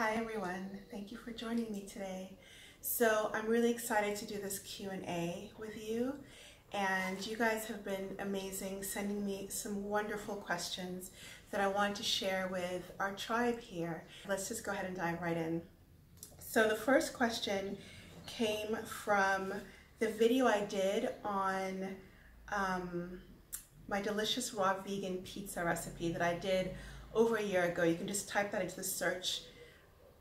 Hi everyone, thank you for joining me today. So I'm really excited to do this Q&A with you, and you guys have been amazing, sending me some wonderful questions that I want to share with our tribe here. Let's just go ahead and dive right in. So the first question came from the video I did on my delicious raw vegan pizza recipe that I did over a year ago. You can just type that into the search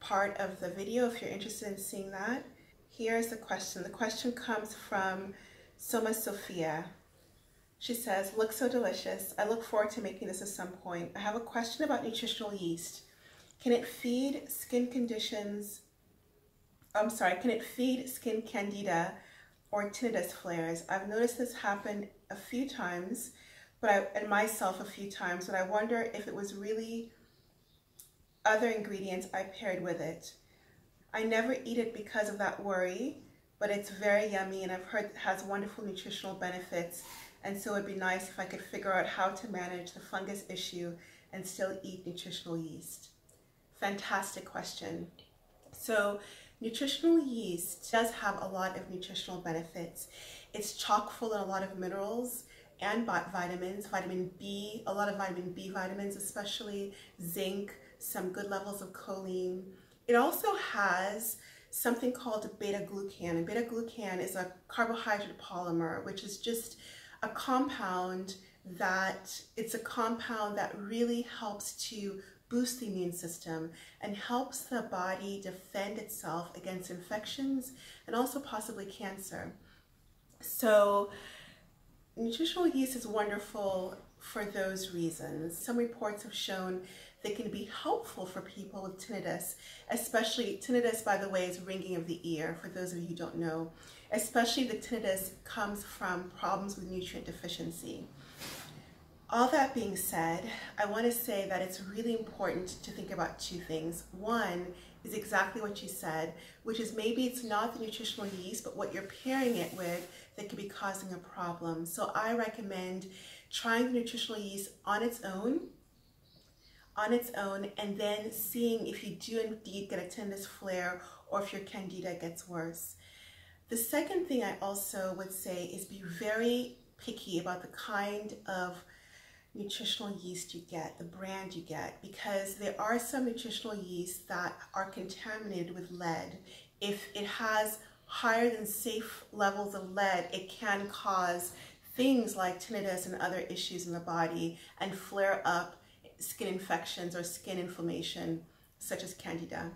part of the video if you're interested in seeing that. Here's the question. The question comes from Soma Sophia. She says, "Looks so delicious. I look forward to making this at some point. I have a question about nutritional yeast. Can it feed skin candida or tinnitus flares? I've noticed this happen a few times, and myself a few times, but I wonder if it was really other ingredients I paired with it. I never eat it because of that worry, but it's very yummy and I've heard it has wonderful nutritional benefits, and so it'd be nice if I could figure out how to manage the fungus issue and still eat nutritional yeast." Fantastic question. So nutritional yeast does have a lot of nutritional benefits. It's chock full of a lot of minerals and vitamins, vitamin B, a lot of vitamin B vitamins, especially zinc, some good levels of choline. It also has something called beta-glucan, and beta-glucan is a carbohydrate polymer, which is just a compound that really helps to boost the immune system and helps the body defend itself against infections and also possibly cancer. So nutritional yeast is wonderful for those reasons. Some reports have shown they can be helpful for people with tinnitus, especially tinnitus, by the way, is ringing of the ear, for those of you who don't know. Especially the tinnitus comes from problems with nutrient deficiency. All that being said, I want to say that it's really important to think about two things. One is exactly what you said, which is maybe it's not the nutritional yeast, but what you're pairing it with that could be causing a problem. So I recommend trying the nutritional yeast on its own, and then seeing if you do indeed get a tinnitus flare or if your candida gets worse. The second thing I also would say is be very picky about the kind of nutritional yeast you get, the brand you get, because there are some nutritional yeasts that are contaminated with lead. If it has higher than safe levels of lead, it can cause things like tinnitus and other issues in the body and flare up skin infections or skin inflammation such as candida.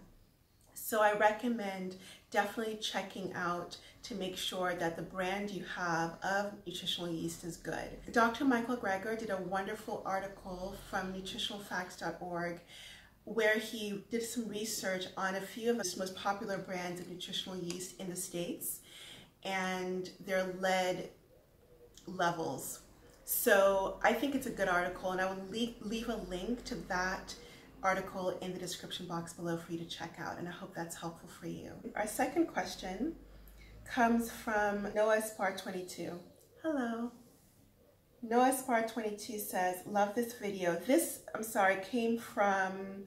So I recommend definitely checking out to make sure that the brand you have of nutritional yeast is good. Dr. Michael Greger did a wonderful article from nutritionalfacts.org where he did some research on a few of the most popular brands of nutritional yeast in the States and their lead levels. So I think it's a good article, and I will leave a link to that article in the description box below for you to check out, and I hope that's helpful for you. Our second question comes from Noah Spar 22. Hello. Noah Spar 22 says, "Love this video." This, came from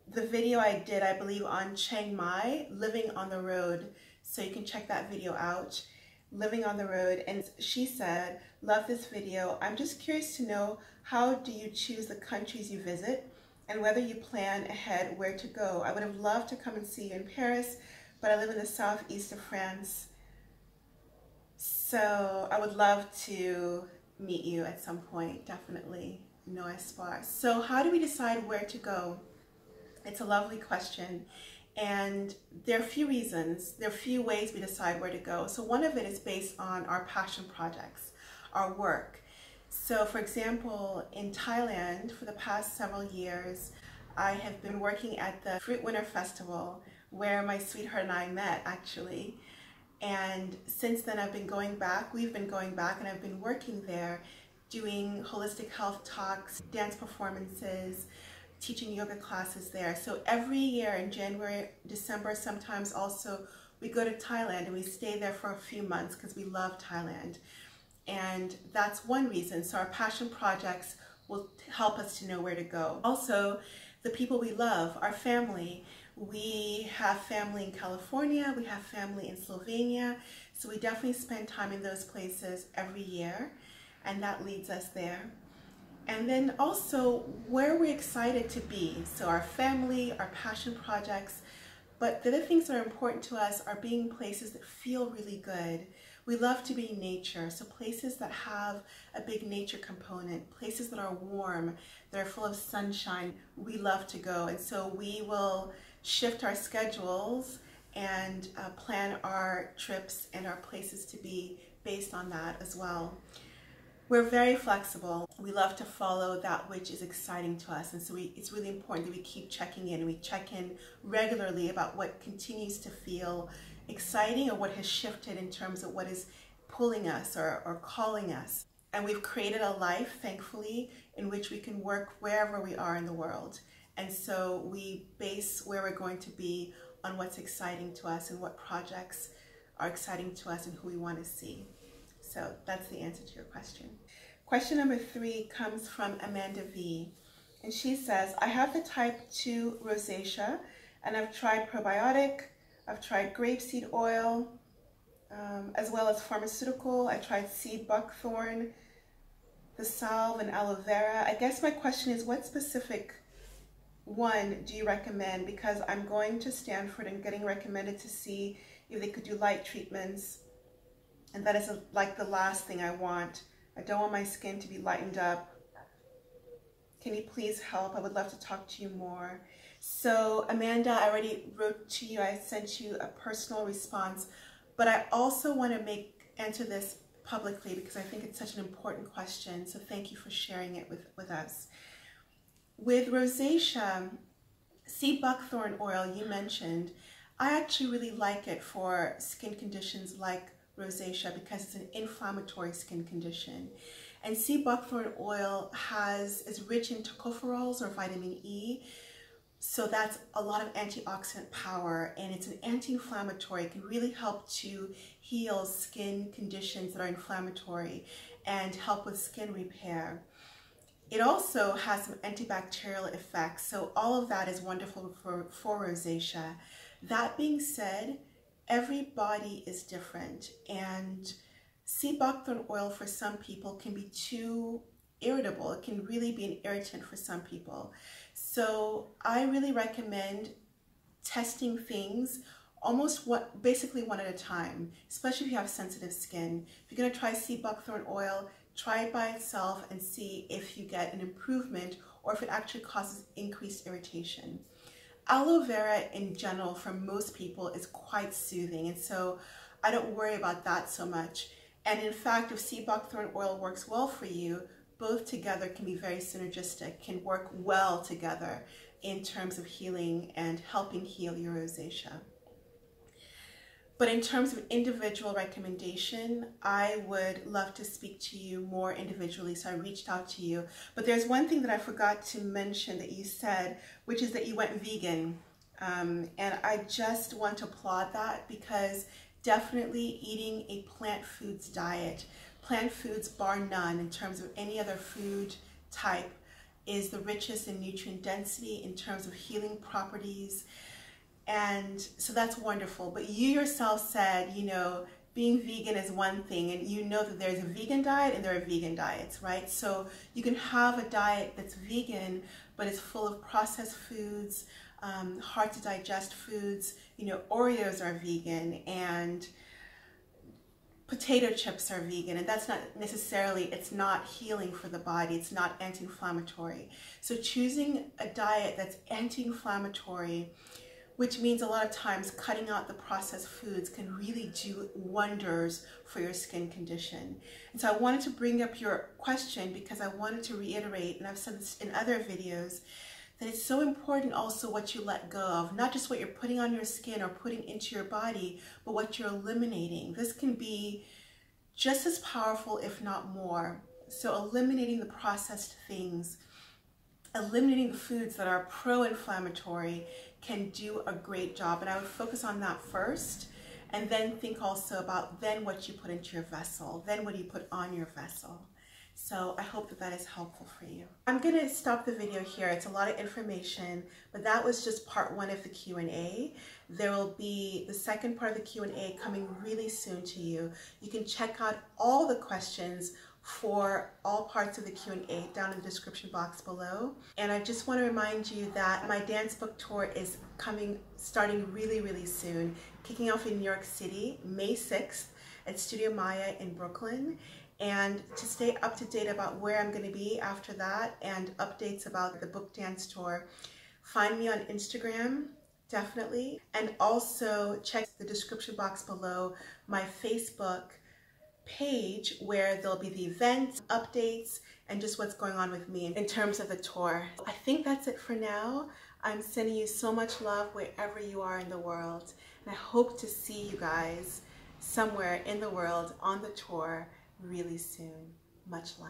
the video I did, I believe, on Chiang Mai, living on the road. So you can check that video out, living on the road. And she said, "Love this video. I'm just curious to know, how do you choose the countries you visit and whether you plan ahead where to go? I would have loved to come and see you in Paris, but I live in the southeast of France. So I would love to meet you at some point, definitely." Noah Spar. So how do we decide where to go? It's a lovely question. And there are a few reasons, there are a few ways we decide where to go. So one of it is based on our passion projects, our work. So for example, in Thailand, for the past several years, I have been working at the Fruit Winter Festival, where my sweetheart and I met, actually. And since then we've been going back, and I've been working there, doing holistic health talks, dance performances, teaching yoga classes there. So every year in January, December, sometimes also, we go to Thailand and we stay there for a few months because we love Thailand. And that's one reason. So our passion projects will help us to know where to go. Also, the people we love, our family, We have family in California, we have family in Slovenia, so we definitely spend time in those places every year, and that leads us there. And then also where we're excited to be, so our family, our passion projects, but the other things that are important to us are being places that feel really good. We love to be in nature, so places that have a big nature component, places that are warm, that are full of sunshine, we love to go. And so we will shift our schedules and plan our trips and our places to be based on that as well. We're very flexible. We love to follow that which is exciting to us, and so it's really important that we keep checking in. We check in regularly about what continues to feel exciting or what has shifted in terms of what is pulling us or calling us. And we've created a life, thankfully, in which we can work wherever we are in the world. And so we base where we're going to be on what's exciting to us and what projects are exciting to us and who we want to see. So that's the answer to your question. Question number 3 comes from Amanda V. And she says, I have the type 2 rosacea, and I've tried probiotic, I've tried grapeseed oil, as well as pharmaceutical. I tried seed buckthorn, the salve, and aloe vera. I guess my question is, what specific one do you recommend? Because I'm going to Stanford and getting recommended to see if they could do light treatments. And that is like the last thing I want. I don't want my skin to be lightened up. Can you please help? I would love to talk to you more. So Amanda, I already wrote to you. I sent you a personal response, but I also want to answer this publicly because I think it's such an important question. So thank you for sharing it with us. With rosacea, seed buckthorn oil you mentioned, I actually really like it for skin conditions like rosacea because it's an inflammatory skin condition. And sea buckthorn oil is rich in tocopherols or vitamin E, so that's a lot of antioxidant power, and it's an anti-inflammatory. It can really help to heal skin conditions that are inflammatory and help with skin repair. It also has some antibacterial effects, so all of that is wonderful for rosacea. That being said, every body is different, and sea buckthorn oil for some people can be too irritable. It can really be an irritant for some people. So I really recommend testing things basically one at a time, especially if you have sensitive skin. If you're going to try sea buckthorn oil, try it by itself and see if you get an improvement or if it actually causes increased irritation. Aloe vera in general for most people is quite soothing, and so I don't worry about that so much. And in fact, if sea buckthorn oil works well for you, both together can be very synergistic, can work well together in terms of healing and helping heal your rosacea. But in terms of individual recommendation, I would love to speak to you more individually, so I reached out to you. But there's one thing that I forgot to mention that you said, which is that you went vegan. And I just want to applaud that because definitely eating a plant foods diet, plant foods bar none in terms of any other food type, is the richest in nutrient density, in terms of healing properties. And so that's wonderful. But you yourself said, you know, being vegan is one thing, and you know that there's a vegan diet and there are vegan diets, right? So you can have a diet that's vegan, but it's full of processed foods, hard to digest foods. You know, Oreos are vegan and potato chips are vegan, and that's not necessarily, it's not healing for the body, it's not anti-inflammatory. So choosing a diet that's anti-inflammatory, which means a lot of times cutting out the processed foods, can really do wonders for your skin condition. And so I wanted to bring up your question because I wanted to reiterate, and I've said this in other videos, that it's so important also what you let go of, not just what you're putting on your skin or putting into your body, but what you're eliminating. This can be just as powerful, if not more. So eliminating the processed things, eliminating the foods that are pro-inflammatory can do a great job. And I would focus on that first, and then think also about then what you put into your vessel, then what you put on your vessel. So I hope that that is helpful for you. I'm going to stop the video here. It's a lot of information, but that was just part one of the Q&A. There will be the second part of the Q&A coming really soon to you. You can check out all the questions for all parts of the Q&A down in the description box below. And I just want to remind you that my dance book tour is starting really soon, kicking off in New York City, May 6th at Studio Maya in Brooklyn. And to stay up to date about where I'm going to be after that and updates about the book dance tour, find me on Instagram, definitely. And also check the description box below, my Facebook page, where there'll be the events, updates, and just what's going on with me in terms of the tour. I think that's it for now. I'm sending you so much love wherever you are in the world. And I hope to see you guys somewhere in the world on the tour really soon. Much love.